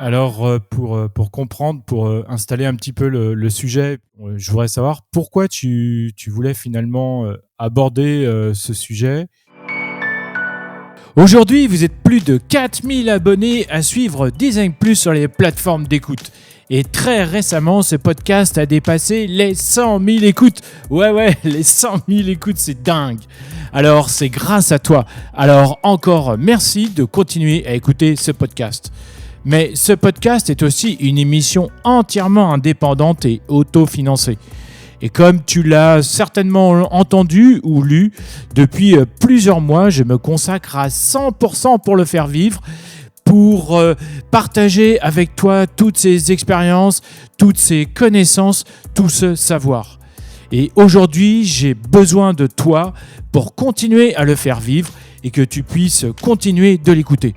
Alors, pour comprendre, installer un petit peu le sujet, je voudrais savoir pourquoi tu voulais finalement aborder ce sujet. Aujourd'hui, vous êtes plus de 4000 abonnés à suivre Design Plus sur les plateformes d'écoute. Et très récemment, ce podcast a dépassé les 100 000 écoutes. Ouais, les 100 000 écoutes, c'est dingue. Alors, c'est grâce à toi. Alors, encore merci de continuer à écouter ce podcast. Mais ce podcast est aussi une émission entièrement indépendante et autofinancée. Et comme tu l'as certainement entendu ou lu, depuis plusieurs mois, je me consacre à 100% pour le faire vivre, pour partager avec toi toutes ces expériences, toutes ces connaissances, tout ce savoir. Et aujourd'hui, j'ai besoin de toi pour continuer à le faire vivre et que tu puisses continuer de l'écouter.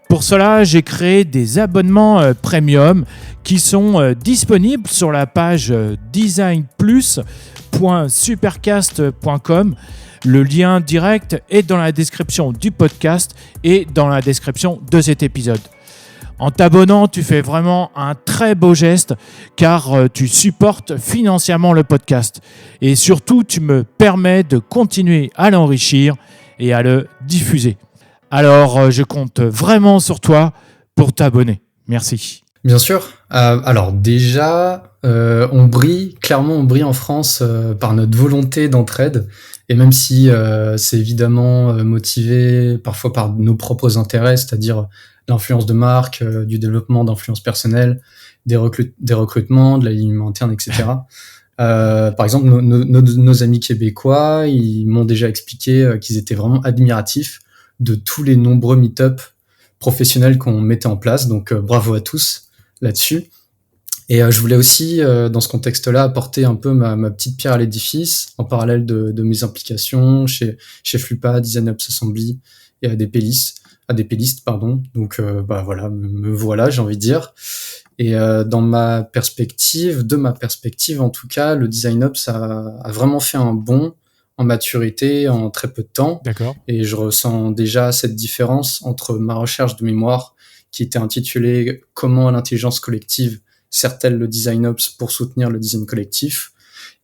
Pour cela, j'ai créé des abonnements premium qui sont disponibles sur la page designplus.supercast.com. Le lien direct est dans la description du podcast et dans la description de cet épisode. En t'abonnant, tu fais vraiment un très beau geste car tu supportes financièrement le podcast. Et surtout, tu me permets de continuer à l'enrichir et à le diffuser. Alors, je compte vraiment sur toi pour t'abonner. Merci. Bien sûr. Alors déjà, on brille en France par notre volonté d'entraide. Et même si c'est évidemment motivé parfois par nos propres intérêts, c'est-à-dire l'influence de marque, du développement d'influence personnelle, des recrutements, de l'alignement interne, etc. Par exemple, nos amis québécois, ils m'ont déjà expliqué qu'ils étaient vraiment admiratifs de tous les nombreux meet-up professionnels qu'on mettait en place. Donc bravo à tous là-dessus. Et je voulais aussi, dans ce contexte-là, apporter un peu ma petite pierre à l'édifice, en parallèle de mes implications chez Flupa, Design Ops Assembly et ADP-List. Donc voilà, me voilà, j'ai envie de dire. Et de ma perspective en tout cas, le Design Ops a vraiment fait un bond en maturité en très peu de temps. D'accord. Et je ressens déjà cette différence entre ma recherche de mémoire qui était intitulée « Comment l'intelligence collective sert-elle le Design Ops pour soutenir le design collectif ?»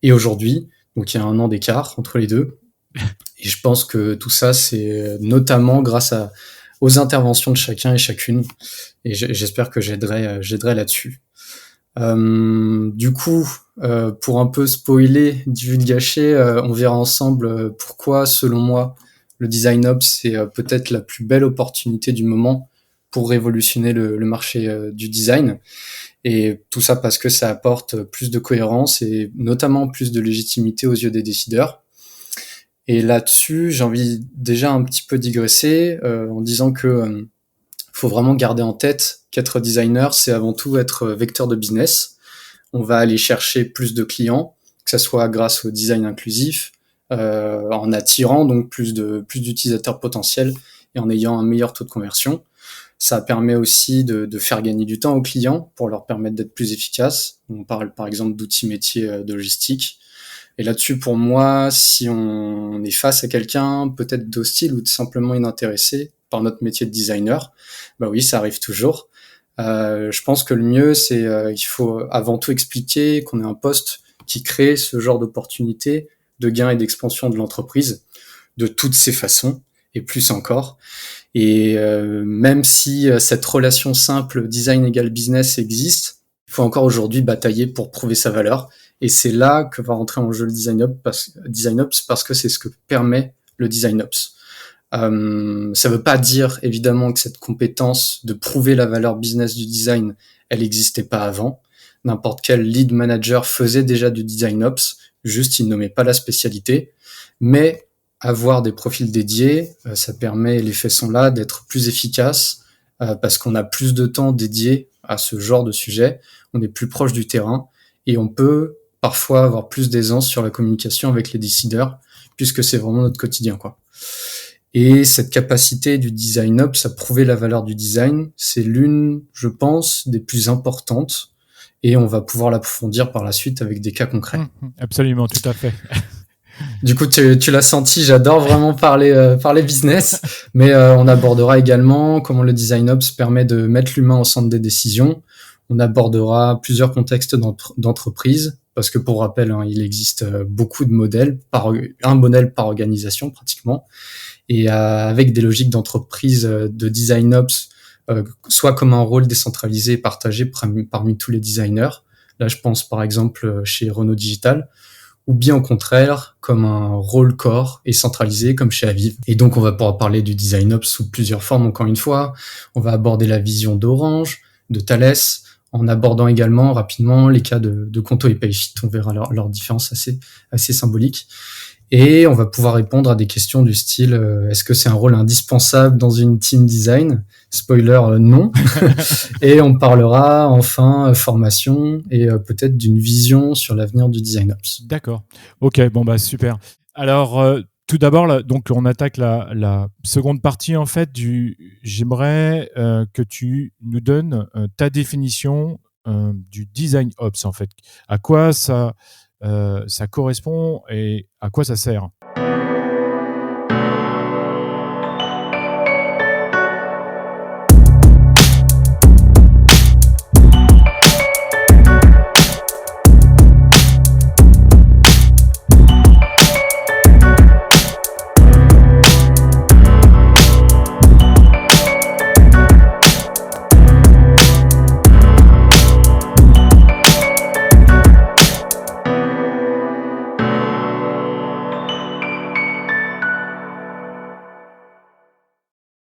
et aujourd'hui, donc il y a 1 an d'écart entre les deux. Et je pense que tout ça, c'est notamment grâce aux interventions de chacun et chacune. Et j'espère que j'aiderai là-dessus. Du coup, pour un peu spoiler, divulgacher, on verra ensemble pourquoi, selon moi, le Design Ops c'est peut-être la plus belle opportunité du moment pour révolutionner le marché du design. Et tout ça parce que ça apporte plus de cohérence et notamment plus de légitimité aux yeux des décideurs. Et là-dessus, j'ai envie déjà un petit peu digresser en disant que faut vraiment garder en tête qu'être designer, c'est avant tout être vecteur de business. On va aller chercher plus de clients, que ce soit grâce au design inclusif, en attirant donc plus d'utilisateurs potentiels et en ayant un meilleur taux de conversion. Ça permet aussi de faire gagner du temps aux clients pour leur permettre d'être plus efficaces. On parle par exemple d'outils métiers de logistique. Et là-dessus, pour moi, si on est face à quelqu'un peut-être d'hostile ou simplement inintéressé par notre métier de designer, bah oui, ça arrive toujours. Je pense que le mieux, c'est il faut avant tout expliquer qu'on est un poste qui crée ce genre d'opportunités de gain et d'expansion de l'entreprise de toutes ses façons et plus encore. Et même si cette relation simple design égale business existe, il faut encore aujourd'hui batailler pour prouver sa valeur. Et c'est là que va rentrer en jeu le Design Ops parce que c'est ce que permet le Design Ops. Ça veut pas dire évidemment que cette compétence de prouver la valeur business du design, elle n'existait pas avant. N'importe quel lead manager faisait déjà du Design Ops, juste il nommait pas la spécialité. Mais avoir des profils dédiés, ça permet, les faits sont là, d'être plus efficace parce qu'on a plus de temps dédié à ce genre de sujet, on est plus proche du terrain et on peut parfois avoir plus d'aisance sur la communication avec les décideurs puisque c'est vraiment notre quotidien, quoi. Et cette capacité du Design Ops à prouver la valeur du design, c'est l'une, je pense, des plus importantes et on va pouvoir l'approfondir par la suite avec des cas concrets. Absolument, tout à fait. Du coup, tu l'as senti, j'adore vraiment parler business, mais on abordera également comment le design ops permet de mettre l'humain au centre des décisions. On abordera plusieurs contextes d'entreprise, parce que pour rappel, hein, il existe beaucoup de modèles, un modèle par organisation pratiquement, et avec des logiques d'entreprise de design ops, soit comme un rôle décentralisé et partagé parmi tous les designers. Là, je pense par exemple chez Renault Digital, ou bien au contraire comme un rôle core et centralisé comme chez Aviv. Et donc on va pouvoir parler du design ops sous plusieurs formes encore une fois. On va aborder la vision d'Orange, de Thales, en abordant également rapidement les cas de Conto et Payfit. On verra leur différence assez symbolique. Et on va pouvoir répondre à des questions du style est-ce que c'est un rôle indispensable dans une team design? Spoiler, non. Et on parlera enfin formation et peut-être d'une vision sur l'avenir du design ops. D'accord. Ok, bon bah super. Alors tout d'abord, là, donc on attaque la seconde partie en fait J'aimerais que tu nous donnes ta définition du design ops en fait. À quoi ça correspond et à quoi ça sert?